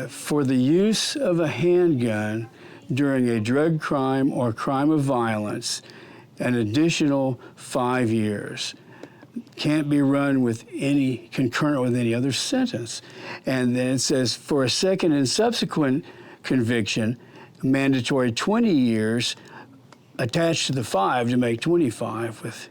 for the use of a handgun during a drug crime or crime of violence, an additional 5 years. Can't be run with concurrent with any other sentence. And then it says, for a second and subsequent conviction, mandatory 20 years attached to the 5 to make 25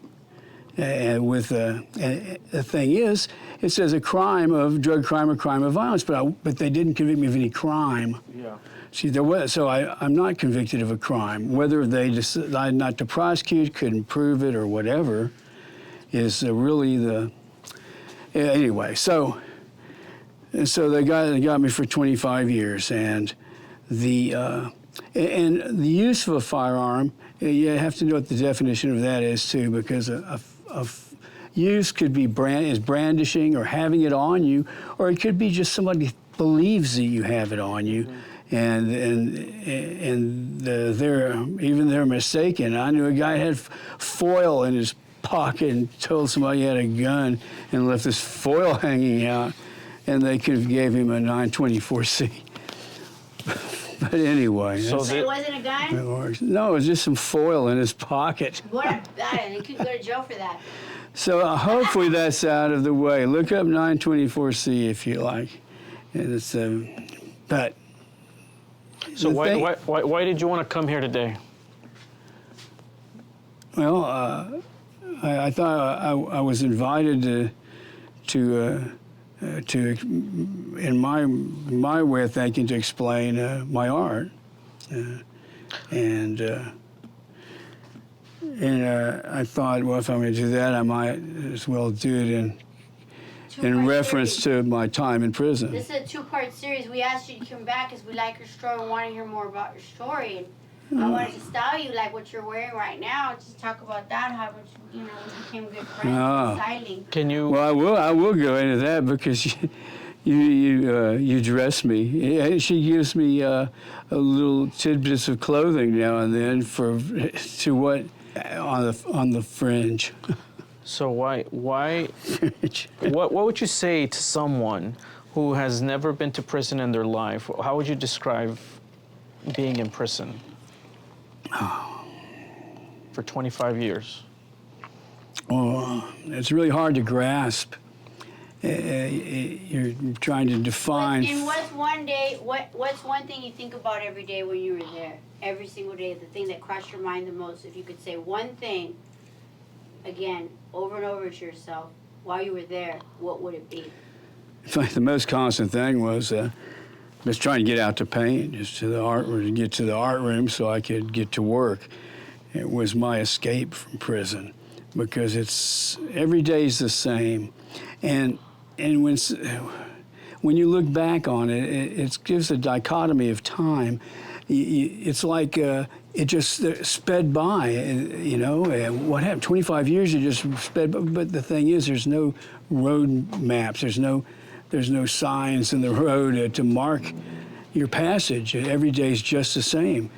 the thing is, it says a crime of drug crime or crime of violence, but they didn't convict me of any crime. Yeah. See, so I'm not convicted of a crime. Whether they decide not to prosecute, couldn't prove it, or whatever, is really the anyway. So they got me for 25 years, and the use of a firearm. You have to know what the definition of that is too, because use could be brandishing or having it on you, or it could be just somebody believes that you have it on you, and they're mistaken. I knew a guy had foil in his pocket and told somebody he had a gun and left this foil hanging out, and they could have gave him a 924C. But anyway. So it wasn't a gun? No, it was just some foil in his pocket. What a bad, you could go to jail for that. So hopefully that's out of the way. Look up 924C if you like. And it's, but. So why did you want to come here today? Well, I thought I was invited to in my way of thinking, to explain my art, and I thought, well, if I'm going to do that, I might as well do it in reference to my time in prison. This is a two-part series. We asked you to come back because we like your story and want to hear more about your story. And I wanted to style you like what you're wearing right now. Just talk about that, how much we became good friends. Styling. Can you? Well, I will go into that because you dress me. She gives me a little tidbits of clothing now and then to what on the fringe. So why what would you say to someone who has never been to prison in their life? How would you describe being in prison for 25 years? Oh, it's really hard to grasp. You're trying to define. And what's one thing you think about every day when you were there? Every single day, the thing that crossed your mind the most. If you could say one thing, again, over and over to yourself, while you were there, what would it be? In fact, the most constant thing was trying to get out to paint, just to the art room, to get to the art room so I could get to work. It was my escape from prison, because every day is the same, and when you look back on it, it gives a dichotomy of time. It's like it just sped by, what happened? 25 years, it just sped by. But the thing is, there's no road maps. There's no signs in the road to mark your passage. Every day is just the same.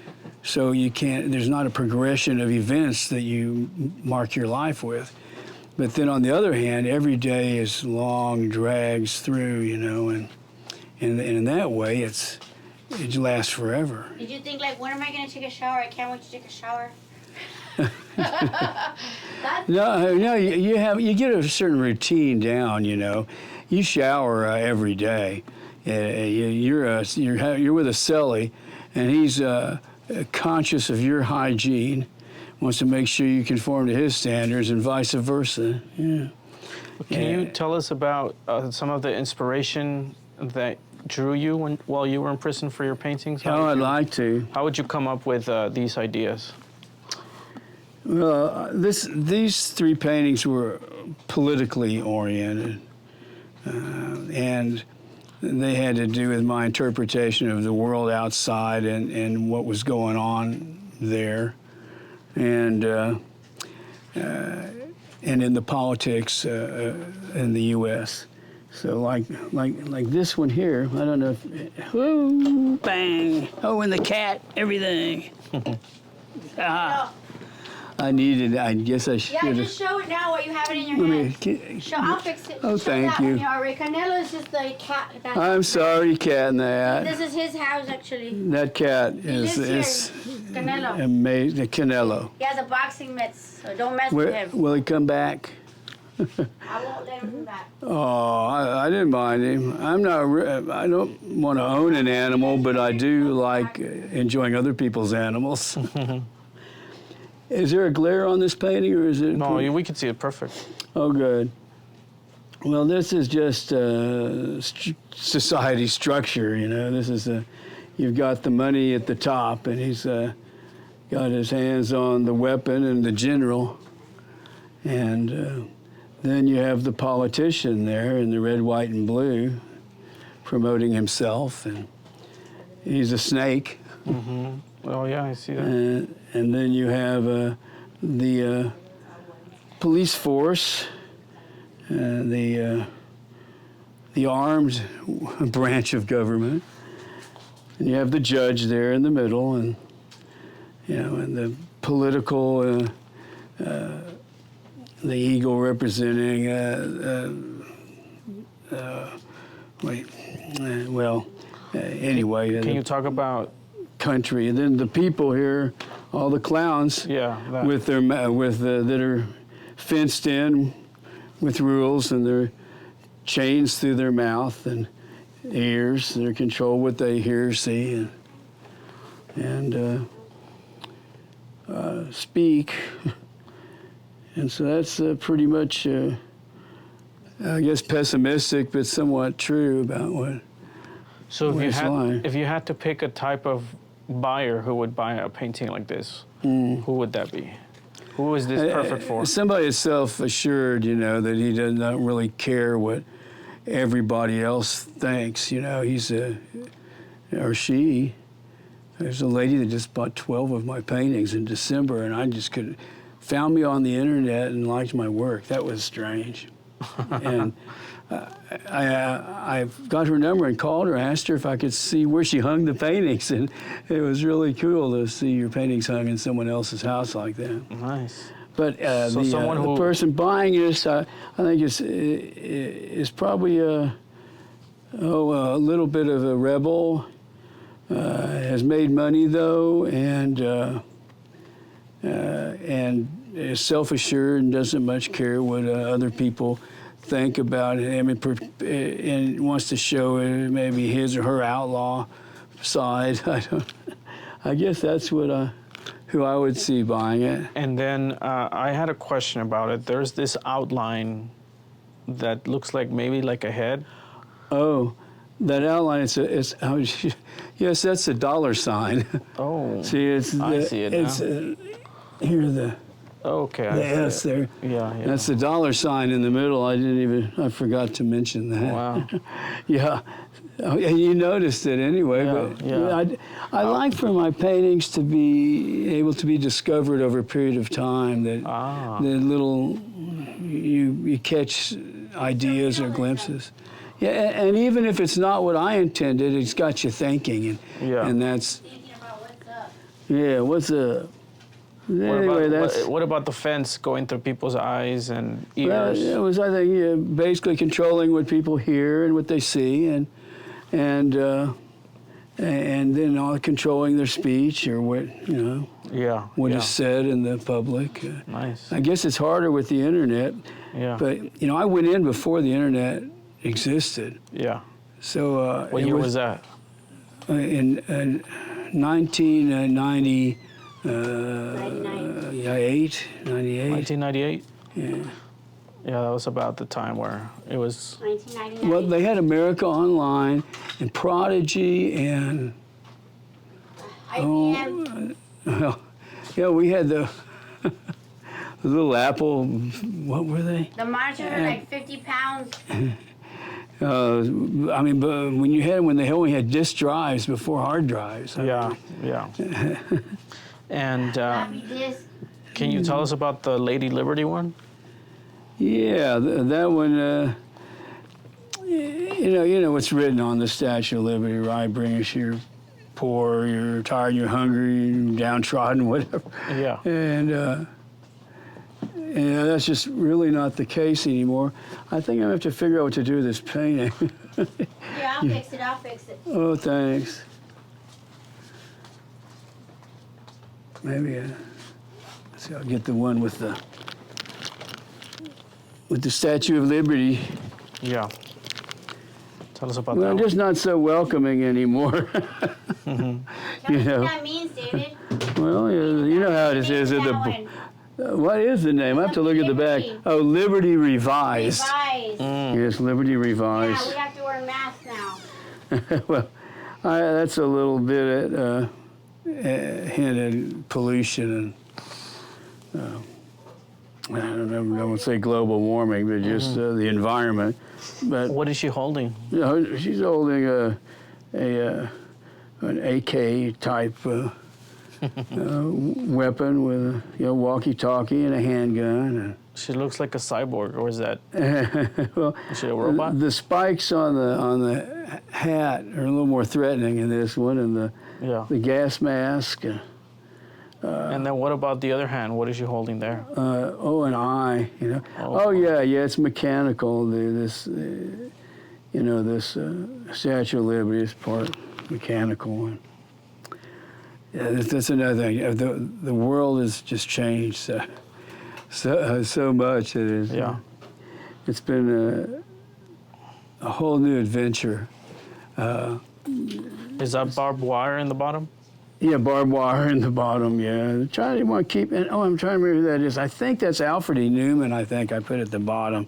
So there's not a progression of events that you mark your life with. But then on the other hand, every day is long, drags through, and in that way, it lasts forever. Did you think, like, when am I going to take a shower? I can't wait to take a shower. No, you get a certain routine down, You shower every day. You're with a cellie, and he's conscious of your hygiene, wants to make sure you conform to his standards, and vice versa. Yeah. Can you tell us about some of the inspiration that drew you while you were in prison for your paintings? I'd like to. How would you come up with these ideas? Well, these three paintings were politically oriented, and they had to do with my interpretation of the world outside and what was going on there, and in the politics in the U.S. So like this one here, I don't know if, whoo, bang, oh, and the cat, everything. I needed. I guess I should. Yeah, just show it now while you have it in your Let me- hand. Show, I'll fix it. Oh, Show thank that you. One, already. Canelo is just the cat. I'm sorry, cat and that. This is his house, actually. That cat He is lives here. Canelo. amazing. Canelo. He has a boxing mitts, so don't mess with him. Will he come back? I won't let him come back. Oh, I didn't mind him. I'm not. I don't want to own an animal, but I do like enjoying other people's animals. Is there a glare on this painting, or is it? No, we can see it perfect. Oh, good. Well, this is just society structure. You know, this is you've got the money at the top, and he's got his hands on the weapon and the general, and. Then you have the politician there in the red, white, and blue promoting himself, and he's a snake. Mm-hmm. Oh, yeah, I see that. And then you have the police force, the armed branch of government. And you have the judge there in the middle, and, you know, and the political the eagle representing, anyway. Can you talk about country? And then the people here, all the clowns, that. with their that are fenced in with rules, and their chains through their mouth and ears. They're controlled what they hear, see, and speak. And so that's pretty much, I guess, pessimistic, but somewhat true about what. So like. if you had to pick a type of buyer who would buy a painting like this, who would that be? Who is this perfect for? Somebody is self-assured, you know, that he does not really care what everybody else thinks. You know, he's or she. There's a lady that just bought 12 of my paintings in December, and I just couldn't. Found me on the internet and liked my work. That was strange. And I got her number and called her, asked her if I could see where she hung the paintings. And it was really cool to see your paintings hung in someone else's house like that. Nice. But So the person buying this, I think is probably a little bit of a rebel. Has made money though, and is self-assured and doesn't much care what other people think about him, and wants to show maybe his or her outlaw side. I guess that's what who I would see buying it. And then I had a question about it. There's this outline that looks like maybe like a head. Oh, that outline is yes, that's a dollar sign. Oh, See, I see it now. Here the Okay. the S there. Yeah. That's the dollar sign in the middle. I forgot to mention that. Wow. Yeah. Oh, yeah, you noticed it anyway. Yeah, but yeah. I like for my paintings to be able to be discovered over a period of time. That the little you catch ideas or glimpses. Yeah, and even if it's not what I intended, it's got you thinking, and that's. Thinking about what's up. Yeah, what's up? Anyway, what about the fence going through people's eyes and ears? Well, it was, I think, basically controlling what people hear and what they see, and then all controlling their speech or what what is said in the public. Nice. I guess it's harder with the internet. Yeah. But I went in before the internet existed. Yeah. So what year was that? In 1990. 98. 1998? Yeah. Yeah, that was about the time where it was. 1999. Well, they had America Online and Prodigy and. IBM. Yeah, we had the little Apple. What were they? The monitors were like 50 pounds. I mean, but when they only had disk drives before hard drives. Yeah. And Floppy disk. can you tell us about the Lady Liberty one? Yeah, that one. You know what's written on the Statue of Liberty, right? Bring us your poor, you're tired, you're hungry, you're downtrodden, whatever. Yeah. And And that's just really not the case anymore. I think I'm gonna have to figure out what to do with this painting. Here, I'll fix it. I'll fix it. Oh, thanks. Maybe let's see. I'll get the one with the Statue of Liberty. Yeah. Tell us about Well, that. just not so welcoming anymore. Tell me You know. what that means, David. Well, you know how it is. That The, one. what is the name? I have to look at the back. Liberty. Oh, Liberty Revised. Revised. Yes, Liberty Yeah, Revised. we have to wear masks now. Well, that's a little bit hint at pollution and I don't know. I won't say global warming, but just the environment. But What is she holding? you know, she's holding an AK type weapon with a walkie-talkie and a handgun. She looks like a cyborg, or is that? Well, Is she a robot? the spikes on the hat are a little more threatening in this one, and Yeah. the gas mask. And then what about the other hand? What is she holding there? An eye, you know. Oh. Oh yeah, it's mechanical. This Statue of Liberty is part mechanical. And, yeah, that's another thing. The world has just changed so much. It is. Yeah. It's been a whole new adventure. Is that barbed wire in the bottom? Yeah, barbed wire in the bottom, yeah. Trying to want to keep it. Oh, I'm trying to remember who that is. I think that's Alfred E. Newman, I think I put at the bottom.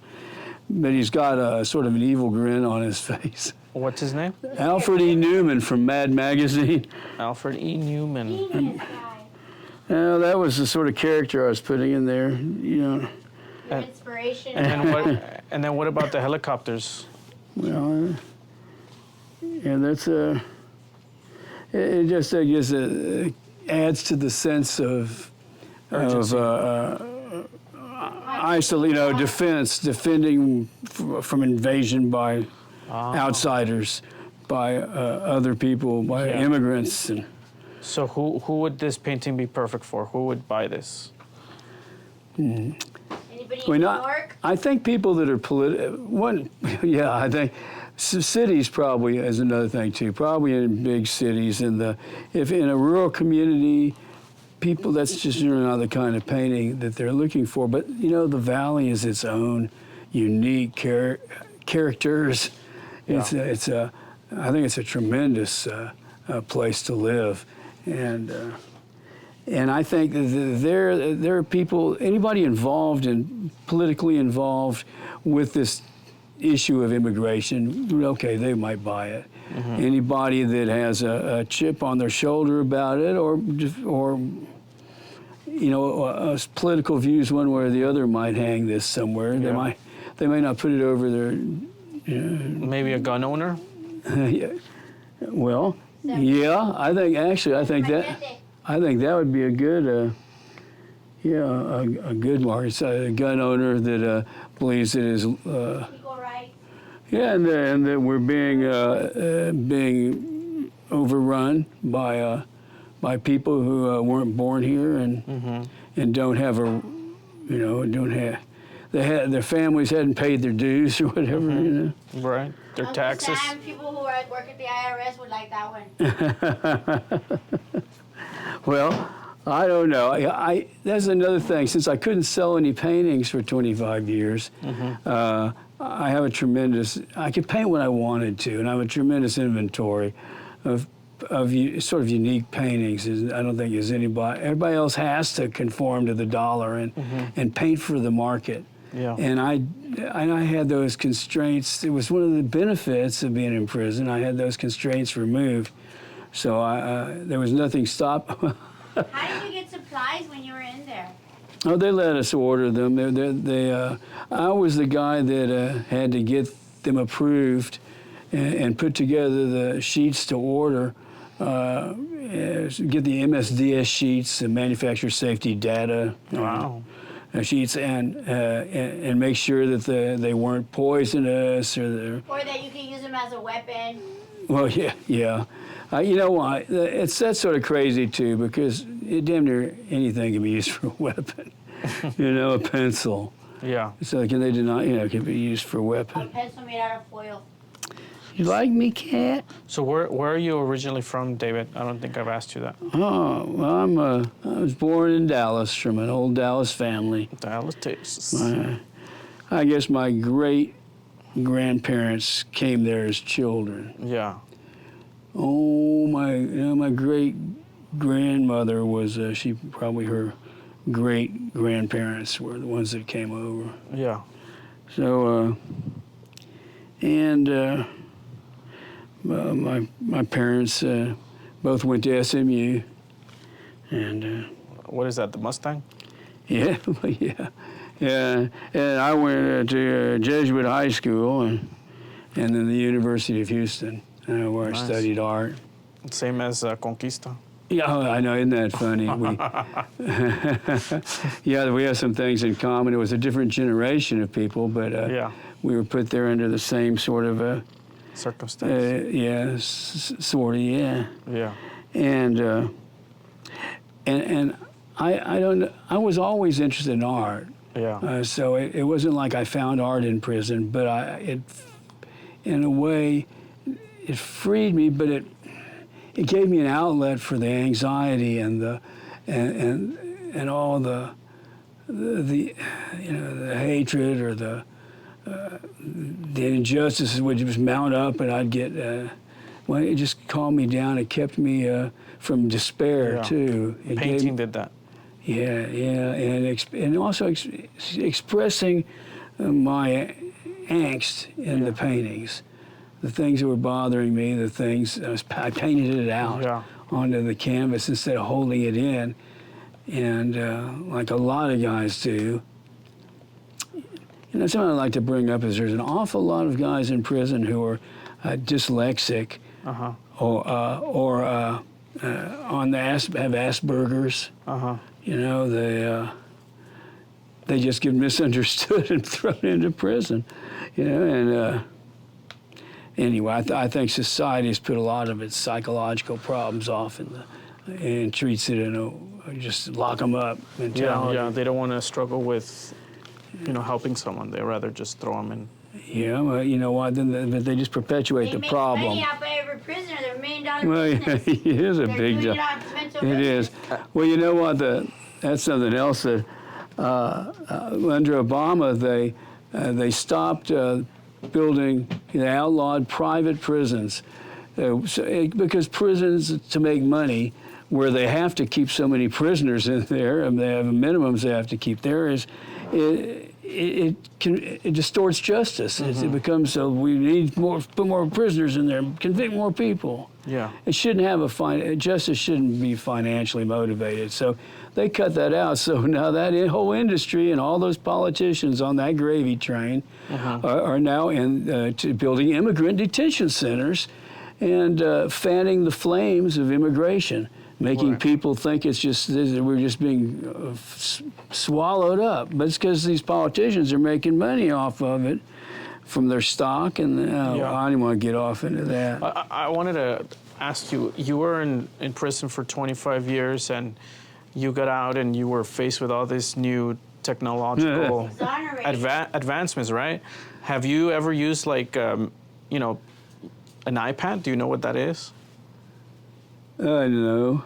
But he's got a sort of an evil grin on his face. What's his name? Alfred E. Newman from Mad Magazine. Alfred E. Newman. Genius guy. That was the sort of character I was putting in there, you know. Your inspiration. And then what about the helicopters? Well, yeah, that's it just, I guess, adds to the sense of Urgency. defending from invasion by outsiders, by other people, by Yeah. immigrants. And So who would this painting be perfect for? Who would buy this? Anybody Well, in New not- York? I think people that are I think cities probably is another thing too. Probably in big cities, if in a rural community, people, that's just not the kind of painting that they're looking for. But you know, the valley is its own unique characters. Yeah. I think it's a tremendous place to live, and I think that there are people, anybody politically involved with this issue of immigration, okay, they might buy it. Mm-hmm. Anybody that has a chip on their shoulder about it, or you know, political views one way or the other might hang this somewhere. Yeah. They may not put it over their. Maybe a gun owner? Yeah. Well, yeah, I think that would be a good, a good mark. It's a gun owner that believes it is. Equal rights. Yeah, and that we're being overrun by people who weren't born here and don't have their families hadn't paid their dues or whatever, you know. Right. Their Uncle taxes. Sam, people who work at the IRS would like that one. Well, I don't know. That's another thing. Since I couldn't sell any paintings for 25 years, I have I could paint what I wanted to, and I have a tremendous inventory of sort of unique paintings. I don't think everybody else has to conform to the dollar and paint for the market. Yeah. And I had those constraints. It was one of the benefits of being in prison. I had those constraints removed, so there was nothing stop. How did you get supplies when you were in there? Oh, they let us order them. I was the guy that had to get them approved and put together the sheets to order, get the MSDS sheets, the manufacturer safety data. Wow. Sheets and make sure that they weren't poisonous or that you can use them as a weapon. Well, yeah. You know why? That's sort of crazy too, because damn near anything can be used for a weapon. a pencil. Yeah. So they did not, can be used for A weapon. pencil made out of foil. You like me, cat? So where are you originally from, David? I don't think I've asked you that. Oh, well, I was born in Dallas from an old Dallas family. Dallas, Texas. I guess my great grandparents came there as children. Yeah. Oh, my great grandmother was, her great grandparents were the ones that came over. Yeah. So, my parents both went to SMU, and What is that, the Mustang? yeah, and I went to Jesuit high school, and then the University of Houston, where Nice. I studied art. Same as Conquista. Yeah, I know, isn't that funny? We have some things in common. It was a different generation of people, but Yeah. we were put there under the same sort of Circumstance. sort of, yeah. Yeah. And I don't know, I was always interested in art. Yeah. So it wasn't like I found art in prison, but in a way, it freed me, but it gave me an outlet for the anxiety and all the hatred or the injustices would just mount up, and I'd get it just calmed me down. It kept me from despair Yeah. too. Painting did that. And also expressing my angst in the paintings, the things that were bothering me, the things I painted it out onto the canvas instead of holding it in, and like a lot of guys do. Something I'd like to bring up is there's an awful lot of guys in prison who are dyslexic or have Asperger's. They just get misunderstood and thrown into prison, and anyway, I think society has put a lot of its psychological problems off and treats it in a just lock them up mentality. Yeah, they don't want to struggle with, helping someone. They rather just throw them in. Yeah, well, you know what? But they just perpetuate the problem. They make money off of every prisoner. They're $1 million Well, business. it is a They're big doing job. it on mental It business. is. Well, you know what? That's something else that under Obama they stopped building outlawed private prisons because prisons to make money where they have to keep so many prisoners in there and they have minimums they have to keep there it distorts justice. It becomes so we need put more prisoners in there, convict more people. Yeah. It shouldn't have justice shouldn't be financially motivated. So they cut that out. So now that whole industry and all those politicians on that gravy train are now to building immigrant detention centers and fanning the flames of immigration, making people think it's just we're just being swallowed up. But it's because these politicians are making money off of it from their stock, and I didn't want to get off into that. I wanted to ask you, you were in prison for 25 years, and you got out and you were faced with all this new technological advancements, right? Have you ever used an iPad? Do you know what that is? No.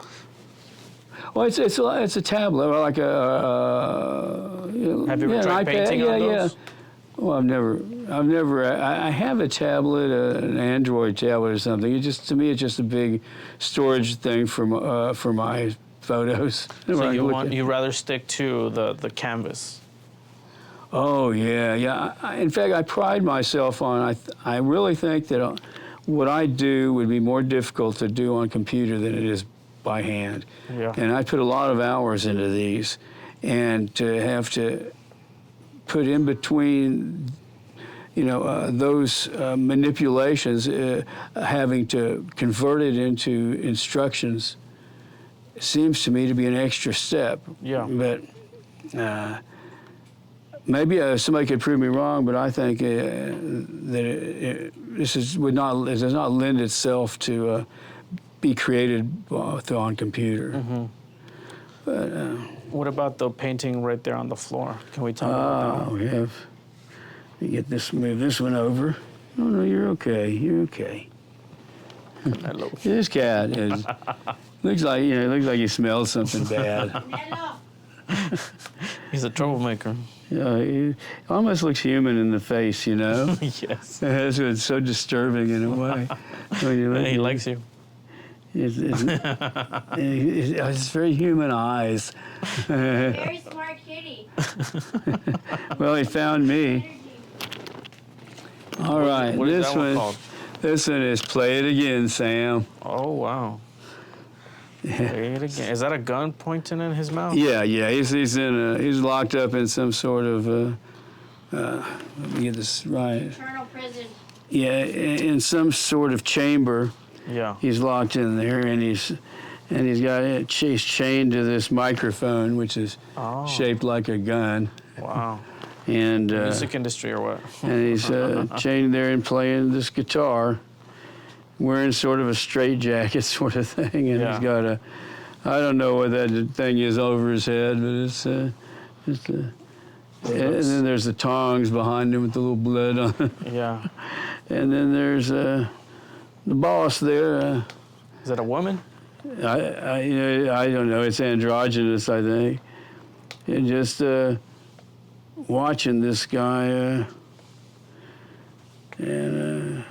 Well, it's a tablet, like a. Have you ever tried painting on those? Well, I've never. I have a tablet, an Android tablet or something. To me, it's just a big storage thing for my photos. So you rather stick to the canvas? Oh yeah. In fact, I pride myself on. I really think that what I do would be more difficult to do on computer than it is by hand. Yeah. And I put a lot of hours into these, and to have to put in between, those manipulations, having to convert it into instructions, seems to me to be an extra step. Yeah. But maybe somebody could prove me wrong, but I think that it does not lend itself to be created on computer. What about the painting right there on the floor? Can we talk about that? We have. You get this. Move this one over. Oh no, you're okay. You're okay. Hello. This cat is looks like looks like he smells something bad. Hello. He's a troublemaker. He almost looks human in the face, Yes. That's what's so disturbing in a way. When you look He at likes you. it's very human eyes. Very smart kitty. Well, he found me. All right, What is this that one one. called? This one is Play It Again, Sam. Oh, wow. Play it again. Is that a gun pointing in his mouth? Yeah. He's locked up in some sort of. Let me get this right. Eternal prison. Yeah, in some sort of chamber. Yeah. He's locked in there, and he's chained to this microphone, which is shaped like a gun. Wow. And Music industry or what? and he's chained there and playing this guitar, wearing sort of a straitjacket sort of thing, and he's got I don't know what that thing is over his head, but it's and then there's the tongs behind him with the little blood on it. Yeah. And then there's the boss there. Is that a woman? I don't know. It's androgynous, I think. And just watching this guy, and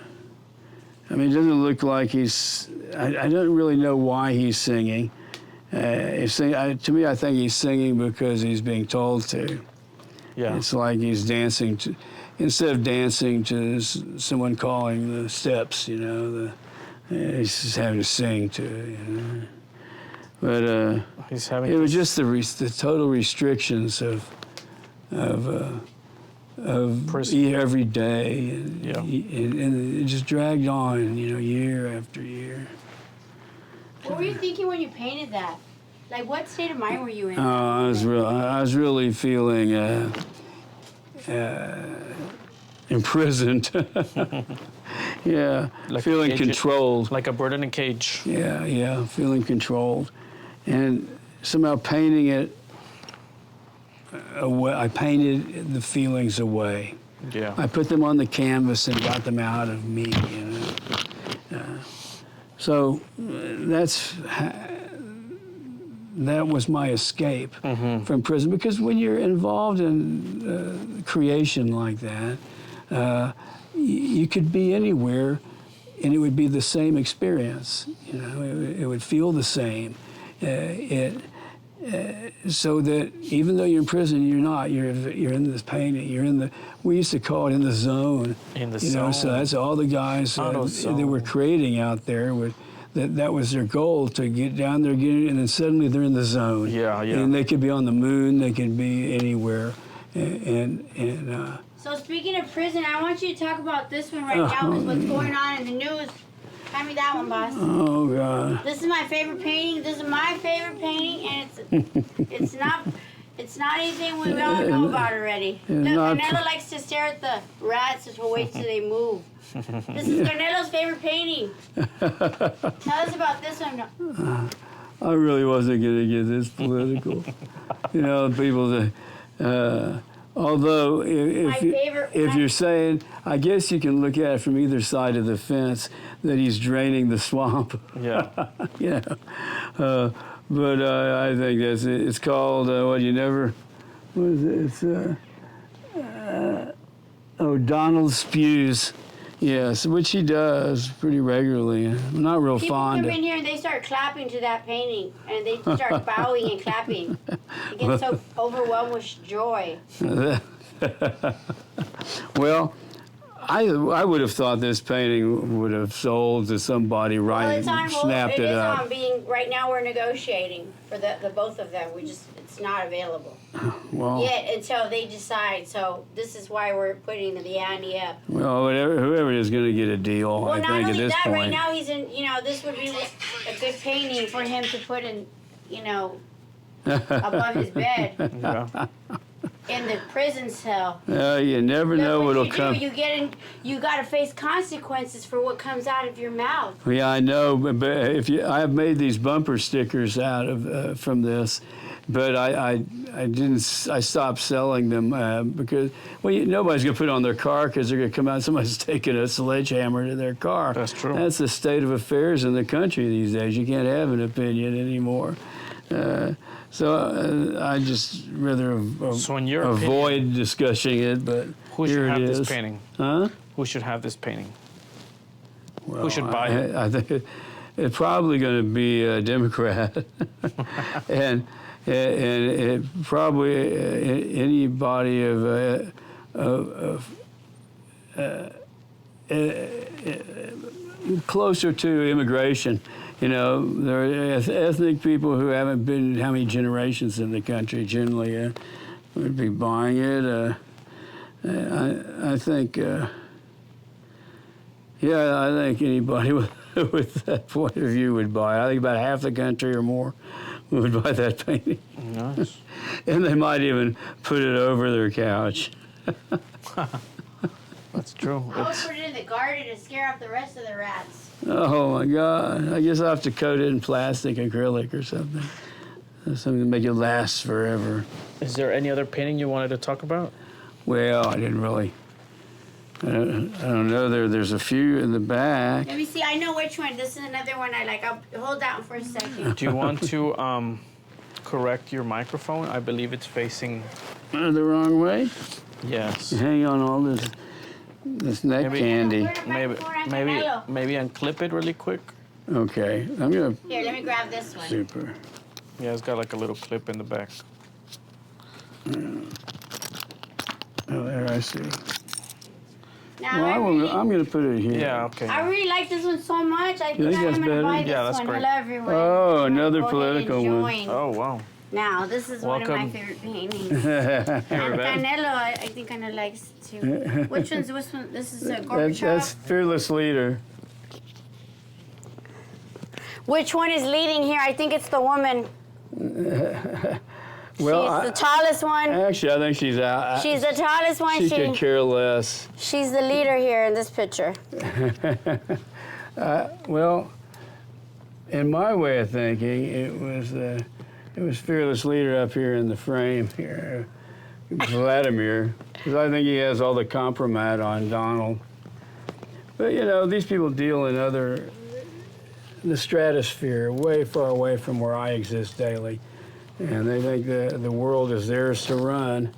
I mean, it doesn't look like he's. I don't really know why he's singing. To me, I think he's singing because he's being told to. Yeah. It's like he's dancing to, instead of dancing to someone calling the steps, he's just having to sing to, But He's having it was just the total restrictions of Prison. every day, and, Yeah. and it just dragged on, year after year. What were you thinking when you painted that? Like, what state of mind were you in? I was really feeling imprisoned. Yeah, Like feeling controlled. Like a bird in a cage. Yeah, feeling controlled, and somehow painting it away. I painted the feelings away. Yeah. I put them on the canvas and got them out of me. So that was my escape from prison, because when you're involved in creation like that, you could be anywhere and it would be the same experience. It would feel the same. So that even though you're in prison, you're not. You're in this painting. We used to call it in the zone. In the zone. So that's all the guys that were creating out there would. That was their goal, to get down there, and then suddenly they're in the zone. Yeah. And they could be on the moon, they could be anywhere, So speaking of prison, I want you to talk about this one right now, because what's going on in the news. Hand me that one, boss. Oh God. This is my favorite painting. This is my favorite painting, and it's not anything we all know about already. Look, Carnelo likes to stare at the rats to wait till they move. This is Carnelo's favorite painting. Tell us about this one. I really wasn't going to get this political. People that. Although, if you're saying, I guess you can look at it from either side of the fence, that he's draining the swamp. Yeah. But I think it's called, what is it? It's, Donald spews. Yes, which he does pretty regularly. I'm not real People fond come of. in here and they start clapping to that painting, and they start bowing and clapping. They get so overwhelmed with joy. Well, I would have thought this painting would have sold to somebody snapped it up. Right now we're negotiating for the both of them. It's not available yet until they decide. So this is why we're putting the ante up. Well, whoever is going to get a deal, Well, I not think only at this that, point. right now he's in. This would be a good painting for him to put in. Above his bed. Yeah. in the prison cell. You never know what'll come. You got to face consequences for what comes out of your mouth. Yeah, I know, but I've made these bumper stickers out of from this, but I didn't. I stopped selling them because nobody's gonna put it on their car because they're gonna come out. Somebody's taking a sledgehammer to their car. That's true. That's the state of affairs in the country these days. You can't have an opinion anymore. So I just rather avoid discussing it. But who should have this painting? Huh? Who should have this painting? Well, who should buy it? I think it's probably going to be a Democrat, and it probably anybody of closer to immigration. You know, there are ethnic people who haven't been how many generations in the country generally would be buying it. I think, I think anybody with that point of view would buy it. I think about half the country or more would buy that painting. Nice. And they might even put it over their couch. That's true. I would put it in the garden to scare off the rest of the rats. Oh my God! I guess I'll have to coat it in plastic, acrylic, or something. Something to make it last forever. Is there any other painting you wanted to talk about? Well, I didn't really. I don't know. There's a few in the back. Let me see. I know which one. This is another one I like. I'll hold that one for a second. Do you want to correct your microphone? I believe it's facing The wrong way. Yes. Hang on, all this neck candy. Maybe unclip it really quick. Okay, I'm gonna. Here, let me grab this one. Super. Yeah, it's got like a little clip in the back. Oh, there I see. Now, Well, I'm gonna put it here. Yeah, okay. I really like this one so much. I think think that's I'm gonna better? buy this Yeah, that's one. great. Hello, everyone. Oh, another Go ahead and political one. join. Oh, wow. Now, this is one of my Welcome. favorite paintings. And Canelo, I think Canelo likes too. Which one's this one? This is Gorbachev. That's Fearless Leader. Which one is leading here? I think it's the woman. Well, She's the tallest one. actually, I think she's out. She's the tallest one. She could care less. She's the leader here in this picture. Well, in my way of thinking, it was Fearless Leader up here in the frame here, Vladimir, because I think he has all the compromise on Donald. But you know, these people deal in the stratosphere, way far away from where I exist daily, and they think the world is theirs to run,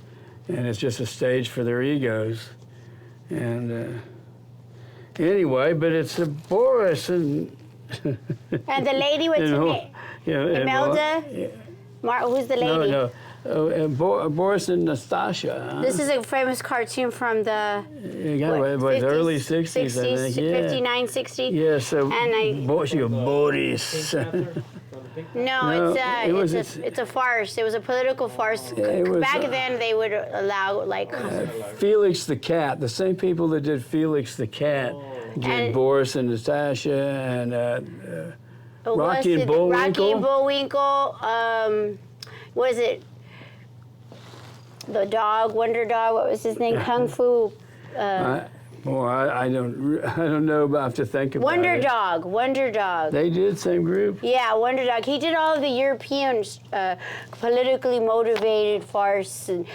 and it's just a stage for their egos. And anyway, but it's a Boris and. And the lady with Imelda? Who's the lady? No. Boris and Natasha. This is a famous cartoon from the the early 60s, I think. Yeah. 59, 60. Yeah, so And she goes, Boris. No, it's a farce. It was a political farce. Back then, they would allow Felix the Cat. The same people that did Felix the Cat did Boris and Natasha and Rocky and Bullwinkle. Rocky and Bullwinkle. What is it? The dog, Wonder Dog. What was his name? Kung Fu. I don't know about to think about Wonder it. Wonder Dog. They did same group. Yeah, Wonder Dog. He did all of the European politically motivated farce and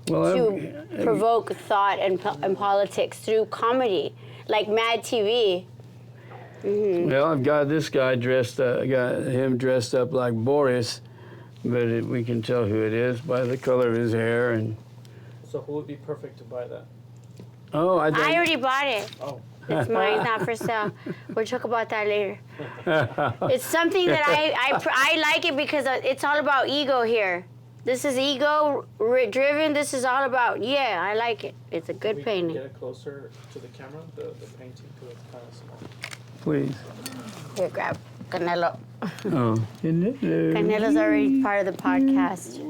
to provoke thought and politics through comedy, like Mad TV. Mm-hmm. Well, I've got this guy dressed up like Boris, but we can tell who it is by the color of his hair and. So who would be perfect to buy that? Oh, I already bought it. Oh. It's mine, not for sale. We'll talk about that later. It's something that I like it because it's all about ego here. This is ego driven. This is all about, I like it. It's a good painting. Get it closer to the camera, the painting, because it's kind of small. Please. Here, grab Canelo. Oh, Canelo. Canelo's already part of the podcast.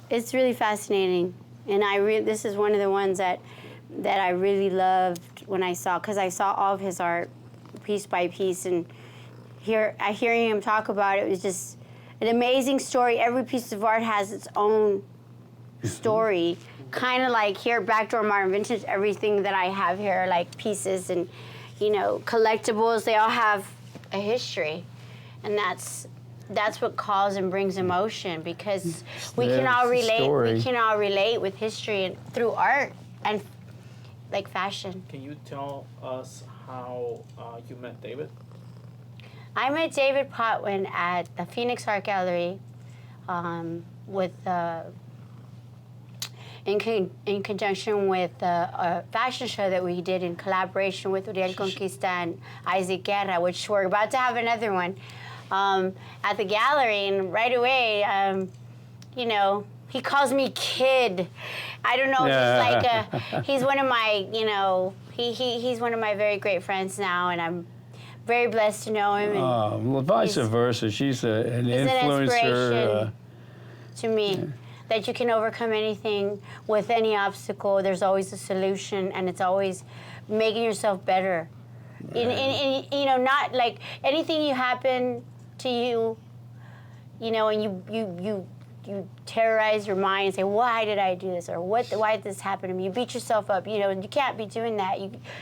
It's really fascinating. And this is one of the ones that I really loved when I saw, because I saw all of his art piece by piece, and hearing him talk about it was just an amazing story. Every piece of art has its own story. Kind of like here, Backdoor Modern Vintage, everything that I have here, like pieces and, collectibles, they all have a history. And that's what calls and brings emotion, because we can all relate with history and through art and like fashion. Can you tell us how you met David? I met David Potwin at the Phoenix Art Gallery in conjunction with a fashion show that we did in collaboration with Uriel Conquista and Isaac Guerra, which we're about to have another one at the gallery. And right away, he calls me kid. I don't know, he's one of my, he's one of my very great friends now, and I'm very blessed to know him. And well, vice versa. She's an influencer. To me, that you can overcome anything with any obstacle. There's always a solution, and it's always making yourself better. In not like anything you happen to you, and you terrorize your mind and say, why did I do this? Or why did this happen to me? You beat yourself up. You can't be doing that.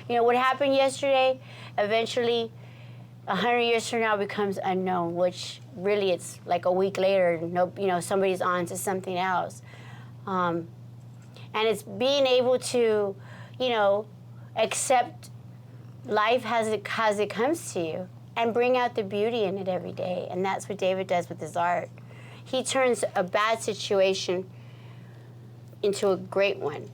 What happened yesterday, eventually, 100 years from now becomes unknown, which really it's like a week later, somebody's on to something else. And it's being able to, accept life as it comes to you and bring out the beauty in it every day. And that's what David does with his art. He turns a bad situation into a great one.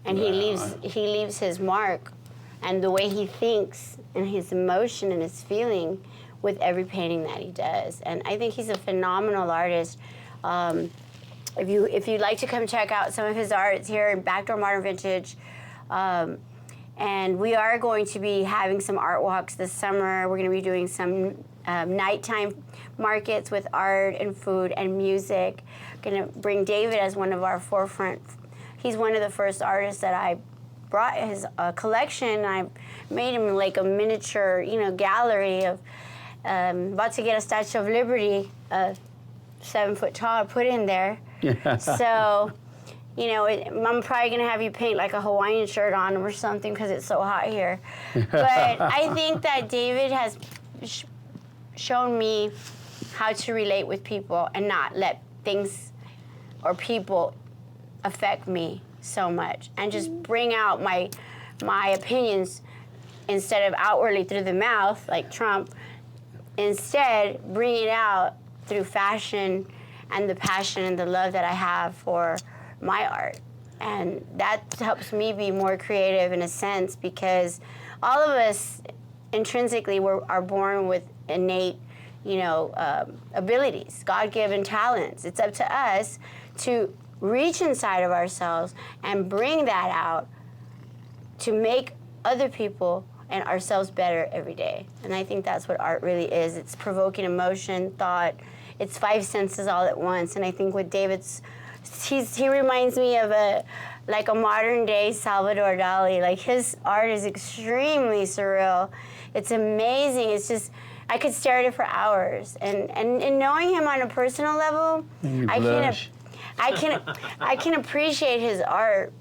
And he leaves his mark and the way he thinks and his emotion and his feeling with every painting that he does. And I think he's a phenomenal artist. If you'd like to come check out some of his art, it's here in Backdoor Modern Vintage. And we are going to be having some art walks this summer. We're going to be doing some nighttime markets with art and food and music. Going to bring David as one of our forefront. He's one of the first artists that I brought his collection. I made him like a miniature, gallery of, about to get a Statue of Liberty, 7 foot tall, put in there. So, I'm probably gonna have you paint like a Hawaiian shirt on him or something because it's so hot here. But I think that David has shown me how to relate with people and not let things or people affect me so much, and just bring out my opinions instead of outwardly through the mouth like Trump. Instead, bring it out through fashion and the passion and the love that I have for my art. And that helps me be more creative in a sense, because all of us intrinsically are born with innate, abilities, God-given talents. It's up to us to reach inside of ourselves and bring that out to make other people and ourselves better every day. And I think that's what art really is. It's provoking emotion, thought. It's 5 senses all at once. And I think with David's, he reminds me of a modern day Salvador Dali. Like, his art is extremely surreal. It's amazing. It's just, I could stare at it for hours. And knowing him on a personal level, I can appreciate his art,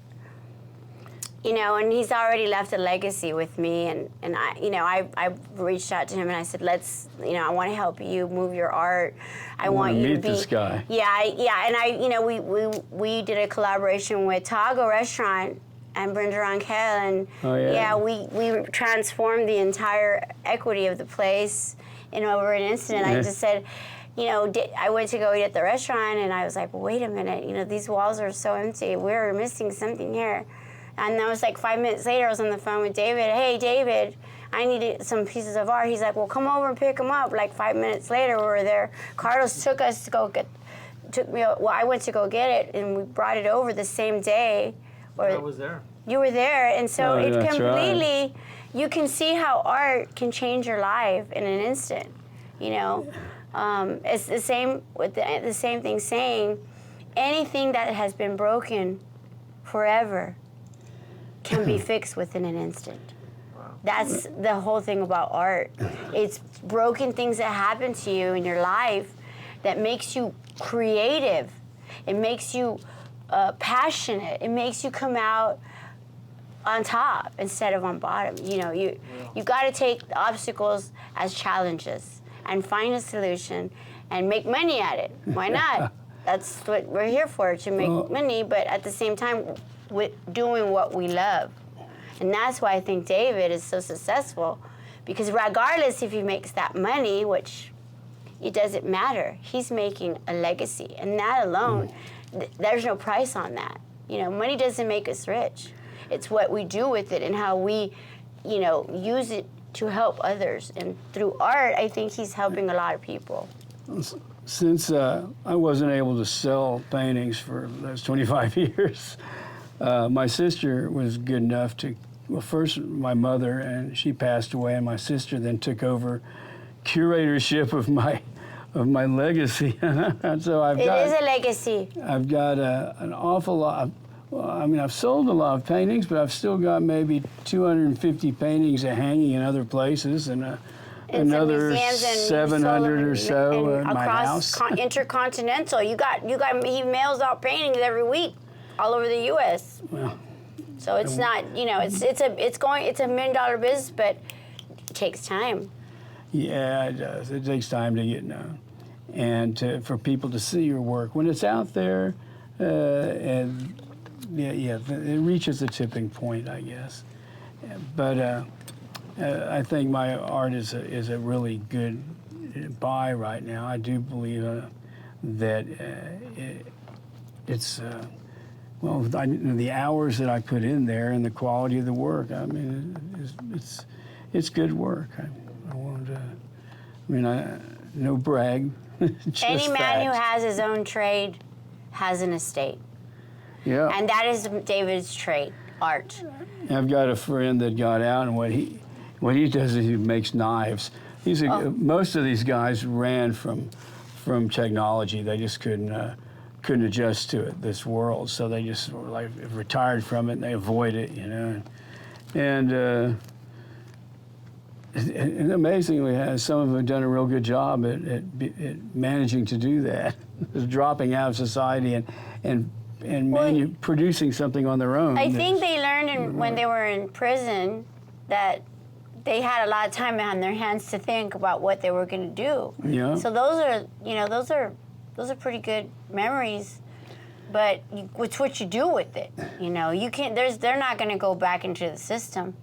and he's already left a legacy with me. And I reached out to him and I said, I want to help you move your art. I want you to meet this guy. Yeah. And we did a collaboration with Tago Restaurant and Brenda Rangel, and we transformed the entire equity of the place in over an instant. I just said, I went to go eat at the restaurant, and I was like, well, wait a minute, these walls are so empty. We're missing something here. And that was like 5 minutes later, I was on the phone with David. Hey, David, I needed some pieces of art. He's like, well, come over and pick them up. Like 5 minutes later, we were there. Carlos took us to go I went to go get it, and we brought it over the same day. I was there. You were there, and so it completely, right. You can see how art can change your life in an instant, It's the same with the same thing saying, anything that has been broken forever can be fixed within an instant. Wow. That's the whole thing about art. It's broken things that happen to you in your life that makes you creative. It makes you passionate. It makes you come out on top instead of on bottom. You know, you got to take the obstacles as challenges and find a solution and make money at it. Why not? That's what we're here for, to make money, but at the same time, with doing what we love. And that's why I think David is so successful, because regardless if he makes that money, which it doesn't matter, he's making a legacy. And that alone, there's no price on that. You know, money doesn't make us rich. It's what we do with it and how we, you know, use it to help others. And through art, I think he's helping a lot of people. Since I wasn't able to sell paintings for those 25 years, my sister was good enough to, well, first my mother, and she passed away, and my sister then took over curatorship of my legacy. So It is a legacy. I've got an awful lot. Well, I mean, I've sold a lot of paintings, but I've still got maybe 250 paintings hanging in other places, and another 700 or so in my house. Intercontinental. You got. He mails out paintings every week, all over the U.S. Well, so it's not. You know, it's a $1 million business, but it takes time. Yeah, it does. It takes time to get known, and for people to see your work when it's out there, and it reaches a tipping point, I guess. But I think my art is a really good buy right now. I do believe that it's well, the hours that I put in there and the quality of the work. I mean, it's good work. I won't. No brag. Just Any man facts. who has his own trade has an estate. Yeah. And that is David's trade, art. I've got a friend that got out, and what he does is he makes knives. Most of these guys ran from technology. They just couldn't adjust to it, this world. So they just were like retired from it, and they avoid it, you know. And amazingly, some of them have done a real good job at managing to do that, dropping out of society and producing something on their own. I think they learned when they were in prison that they had a lot of time on their hands to think about what they were going to do. Yeah. So those are pretty good memories, but it's what you do with it. You know, you can't. They're not going to go back into the system,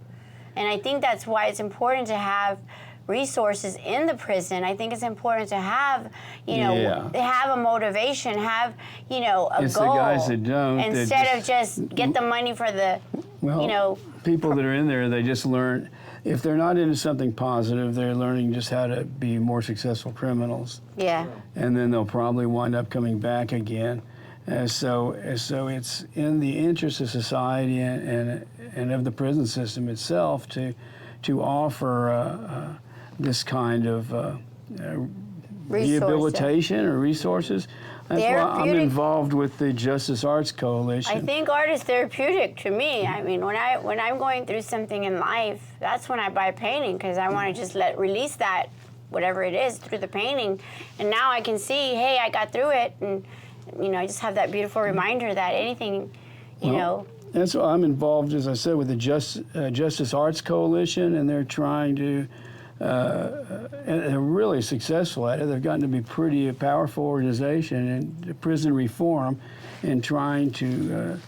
and I think that's why it's important to have resources in the prison. I think it's important to have, have a motivation, have, a it's goal. The guys that don't. Instead of just get the money for the, people that are in there, they just learn, if they're not into something positive, they're learning just how to be more successful criminals. Yeah. And then they'll probably wind up coming back again. So it's in the interest of society and of the prison system itself to offer this kind of rehabilitation or resources. That's why I'm involved with the Justice Arts Coalition. I think art is therapeutic to me. I mean, when I'm going through something in life, that's when I buy a painting, because I want to just release that, whatever it is, through the painting. And now I can see, hey, I got through it, and I just have that beautiful reminder that anything, That's why I'm involved, as I said, with the Justice Arts Coalition, and they're trying to. And they're really successful at it. They've gotten to be a powerful organization in prison reform and trying to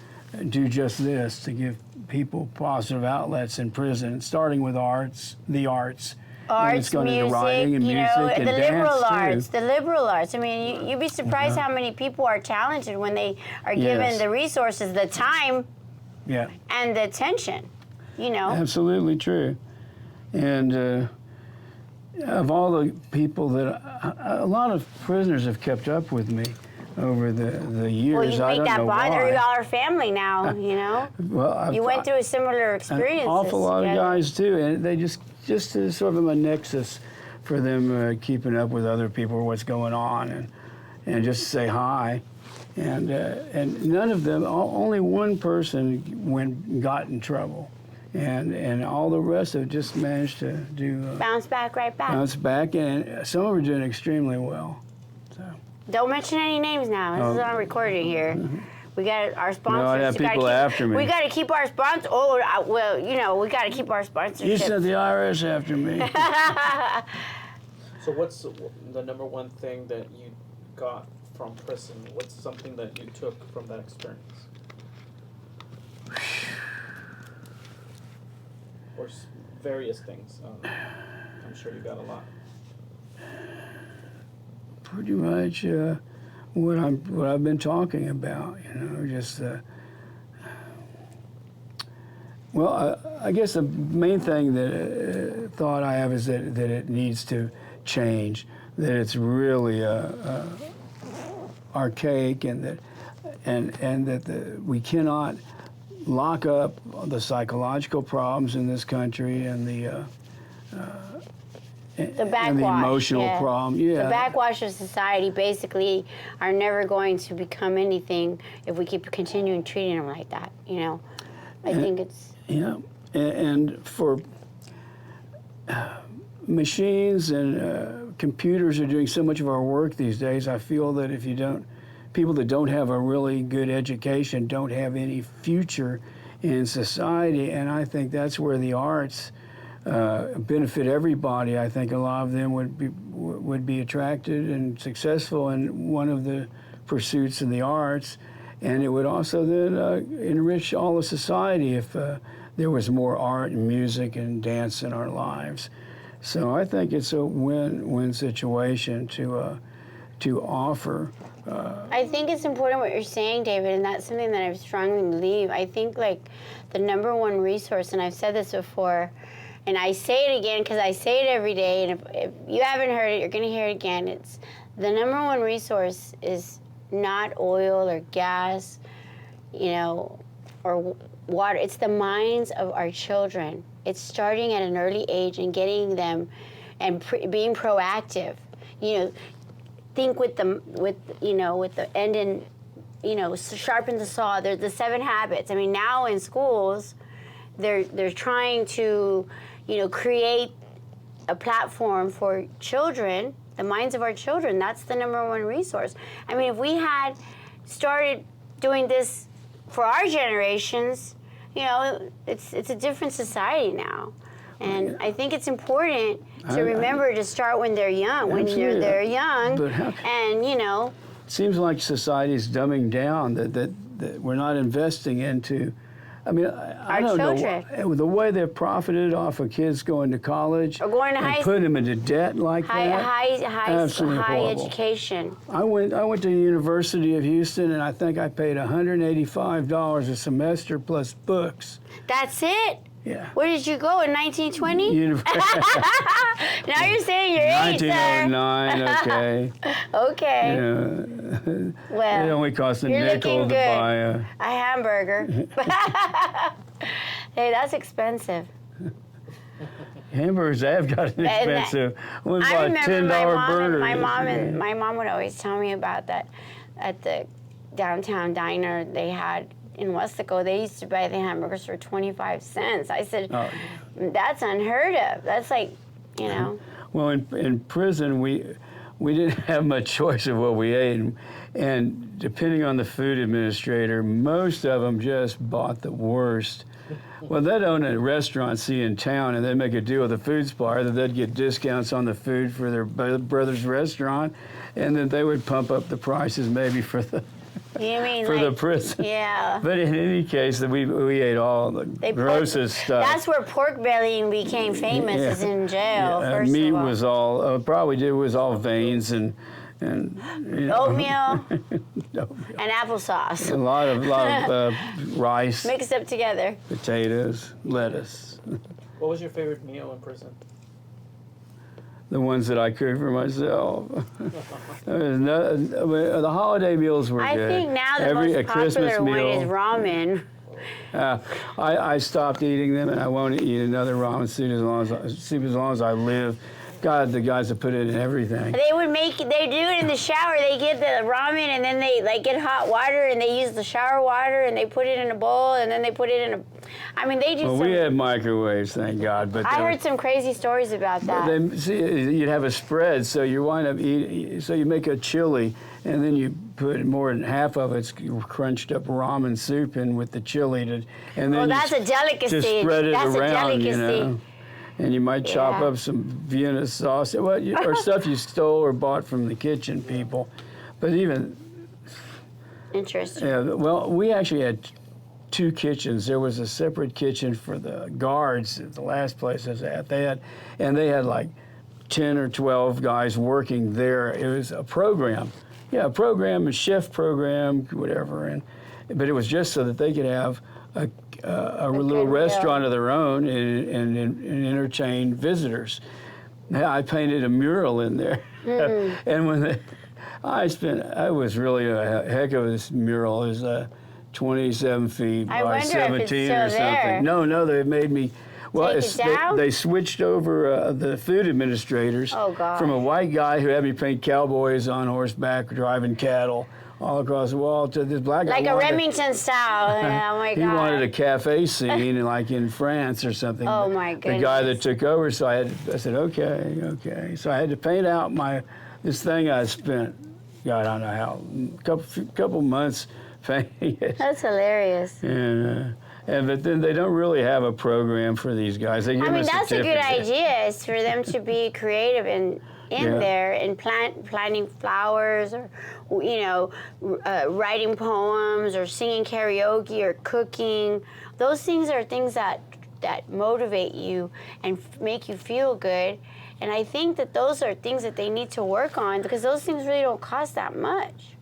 do just this, to give people positive outlets in prison, starting with the arts. And it's going music, into writing and music and dance, the liberal arts. I mean, you'd be surprised how many people are talented when they are given the resources, the time, and the attention, Absolutely true. And of all the people that a lot of prisoners have kept up with me over the years. Well, you make that bother our family now, Well, you went through a similar experience. An awful lot of guys too, and they just is sort of a nexus for them keeping up with other people, what's going on, and just say hi. And none of them, only one person got in trouble. And all the rest have just managed to do... bounce back right back. Bounce back, and some of them are doing extremely well. So. Don't mention any names now. This is on recording here. We got our sponsors. No, I have people after me. We got to keep our sponsors. Oh, well, you know, we got to keep our sponsorship. You sent the IRS after me. So what's the number one thing that you got from prison? What's something that you took from that experience? Or various things. I'm sure you got a lot. Pretty much what I've been talking about, you know, just well, I guess the main thing that thought I have is that it needs to change, that it's really archaic, and that we cannot lock up the psychological problems in this country and the backwash, and the emotional problem. Yeah. The backwash of society basically are never going to become anything if we keep continuing treating them like that, you know. I think it's... Yeah, and for machines and computers are doing so much of our work these days, I feel that if you don't, people that don't have a really good education don't have any future in society, and I think that's where the arts benefit everybody. I think a lot of them would be attracted and successful in one of the pursuits of the arts, and it would also then enrich all of society if there was more art and music and dance in our lives. So I think it's a win-win situation to offer. I think it's important what you're saying, David, and that's something that I strongly believe. I think like the number one resource, and I've said this before, and I say it again because I say it every day, and if you haven't heard it, you're going to hear it again. It's the number one resource is not oil or gas, you know, or water. It's the minds of our children. It's starting at an early age and getting them and being proactive. You know, think with the end in, you know, sharpen the saw. There's the 7 habits. I mean, now in schools, they're trying to, you know, create a platform for children, the minds of our children. That's the number one resource. I mean, if we had started doing this for our generations, you know, it's a different society now. And I think it's important to remember to start when they're young, when they're young, and, you know. It seems like society's dumbing down, that we're not investing into, I mean, I don't know, the way they've profited off of kids going to college or going to and putting them into debt like that. High education. I went to the University of Houston, and I think I paid $185 a semester plus books. That's it? Yeah. Where did you go, in 1920? Now you're saying your age, sir. 1909, okay. Okay. Yeah. Well, it only cost a nickel to buy a hamburger. Hey, that's expensitive. Hamburgers have gotten expensive. We bought I remember $10 burgers. My mom would always tell me about that at the downtown diner they had in Weslaco. They used to buy the hamburgers for 25 cents. I said, that's unheard of. That's like, you know. Well, in prison, we didn't have much choice of what we ate. And depending on the food administrator, most of them just bought the worst. Well, they'd own a restaurant, in town, and they'd make a deal with the food supplier that they'd get discounts on the food for their brother's restaurant, and then they would pump up the prices maybe for the the prison. Yeah. But in any case, we ate all the grossest stuff. That's where pork bellying became famous, is in jail. Yeah, first meat of all. was all was all veins and you know, oatmeal and applesauce. A lot of rice mixed up together. Potatoes, lettuce. What was your favorite meal in prison? The ones that I cooked for myself. The holiday meals were good. I think now the most popular one is ramen. I stopped eating them, and I won't eat another ramen soup as long as I live. God, the guys that put it in everything. They do it in the shower. They get the ramen, and then they like get hot water, and they use the shower water, and they put it in a bowl, and then they put it in a I mean, they do. Well, we had microwaves, thank God. But I heard some crazy stories about that. See, you'd have a spread, so you wind up eating. So you make a chili, and then you put more than half of it's crunched up ramen soup in with the chili, and then that's a delicacy. Just spread it That's around, a delicacy. And you might chop up some Vienna sauce, or stuff you stole or bought from the kitchen people. But even interesting. yeah, well, we actually had 2 kitchens. There was a separate kitchen for the guards at the last place I was at. They had like 10 or 12 guys working there. It was a program. Yeah, a program, a chef program, whatever. But it was just so that they could have a little restaurant of their own and entertain visitors. I painted a mural in there. And when I was really a heck of this mural. It was 27 feet by 17 or something. There. No, they made me. Well, Take it down? They switched over the food administrators from a white guy who had me paint cowboys on horseback driving cattle all across the wall to this black guy. Like a Remington style. Yeah, oh my God. He wanted a cafe scene like in France or something. Oh my goodness. The guy that took over, so I said, okay. So I had to paint out this thing I spent, God, I don't know how, couple months painting it. That's hilarious. But then they don't really have a program for these guys. They give them a that's a good certificate. idea, is for them to be creative in there and planting flowers, or writing poems, or singing karaoke, or cooking. Those things are things that motivate you and make you feel good. And I think that those are things that they need to work on, because those things really don't cost that much.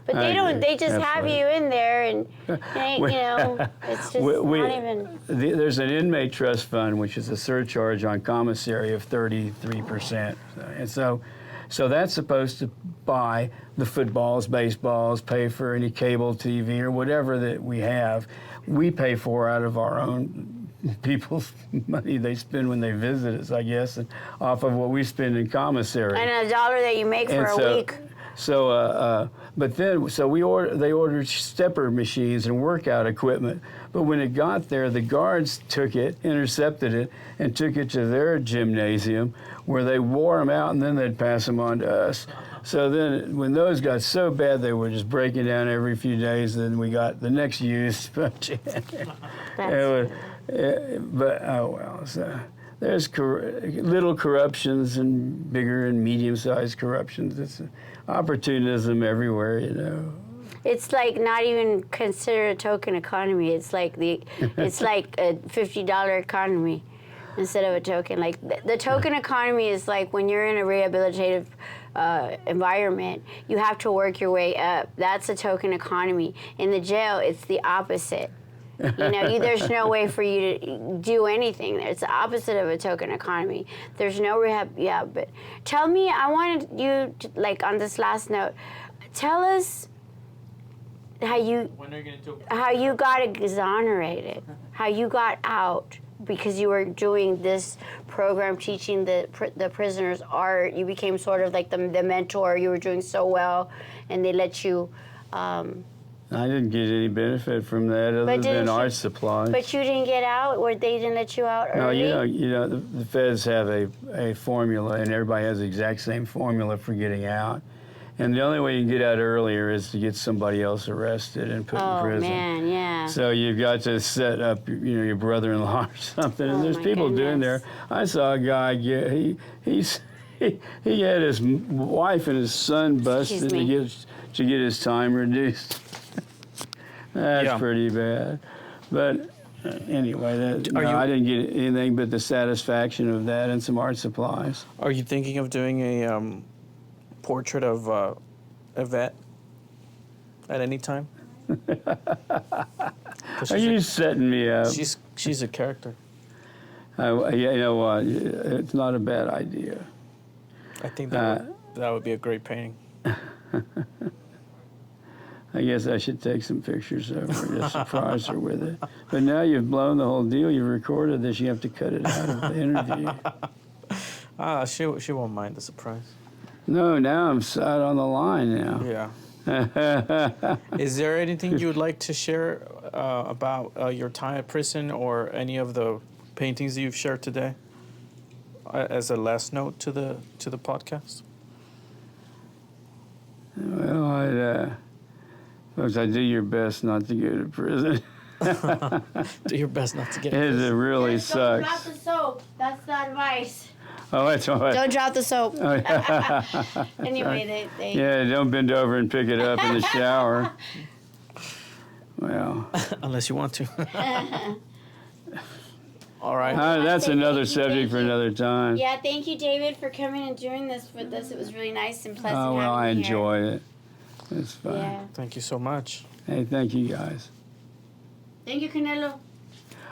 But they don't. They just have you in there, and it's just not even. There's an inmate trust fund, which is a surcharge on commissary of 33%, and so that's supposed to buy the footballs, baseballs, pay for any cable TV or whatever that we have. We pay for out of our own people's money they spend when they visit us, I guess, and off of what we spend in commissary. And $1 that you make for a week. So, but then, they ordered stepper machines and workout equipment. But when it got there, the guards took it, intercepted it, and took it to their gymnasium, where they wore them out, and then they'd pass them on to us. So then, when those got so bad, they were just breaking down every few days. Then we got the next used bunch. But oh well. So there's little corruptions and bigger and medium-sized corruptions. It's opportunism everywhere, It's like not even considered a token economy. It's like it's like a $50 economy instead of a token. Like the token economy is like when you're in a rehabilitative environment, you have to work your way up. That's a token economy. In the jail, it's the opposite. There's no way for you to do anything there. It's the opposite of a token economy. There's no rehab. Yeah, but tell me, I wanted you to, like, on this last note, tell us how you got exonerated, how you got out, because you were doing this program teaching the prisoners art. You became sort of like the mentor. You were doing so well, and they let you. I didn't get any benefit from that other than art supplies. But you didn't get out, or they didn't let you out early? No, the feds have a formula, and everybody has the exact same formula for getting out. And the only way you can get out earlier is to get somebody else arrested and put in prison. Oh, man, yeah. So you've got to set up, your brother-in-law or something. And there's people doing there. I saw a guy he had his wife and his son busted to get his time reduced. That's pretty bad. But anyway, I didn't get anything but the satisfaction of that and some art supplies. Are you thinking of doing a portrait of Yvette at any time? Are you setting me up? She's a character. You know what? It's not a bad idea. I think that would be a great painting. I guess I should take some pictures of her, just surprise her with it. But now you've blown the whole deal. You've recorded this. You have to cut it out of the interview. She won't mind the surprise. No, now I'm out on the line now. Yeah. Is there anything you would like to share about your time at prison or any of the paintings that you've shared today as a last note to the podcast? Well, folks, I do your best not to go to prison. Do your best not to get It really Just don't drop sucks. the soap. That's the advice. Oh, that's all right. Don't drop the soap. Oh, yeah. Anyway, they Yeah, don't bend over and pick it up in the shower. Well, unless you want to. All right. that's another Thank you, subject thank for you. another time. Yeah, thank you, David, for coming and doing this with us. It was really nice and pleasant Oh, well, I having you here. enjoyed it. It's fun. Yeah. Thank you so much. Hey, thank you guys. Thank you, Canelo.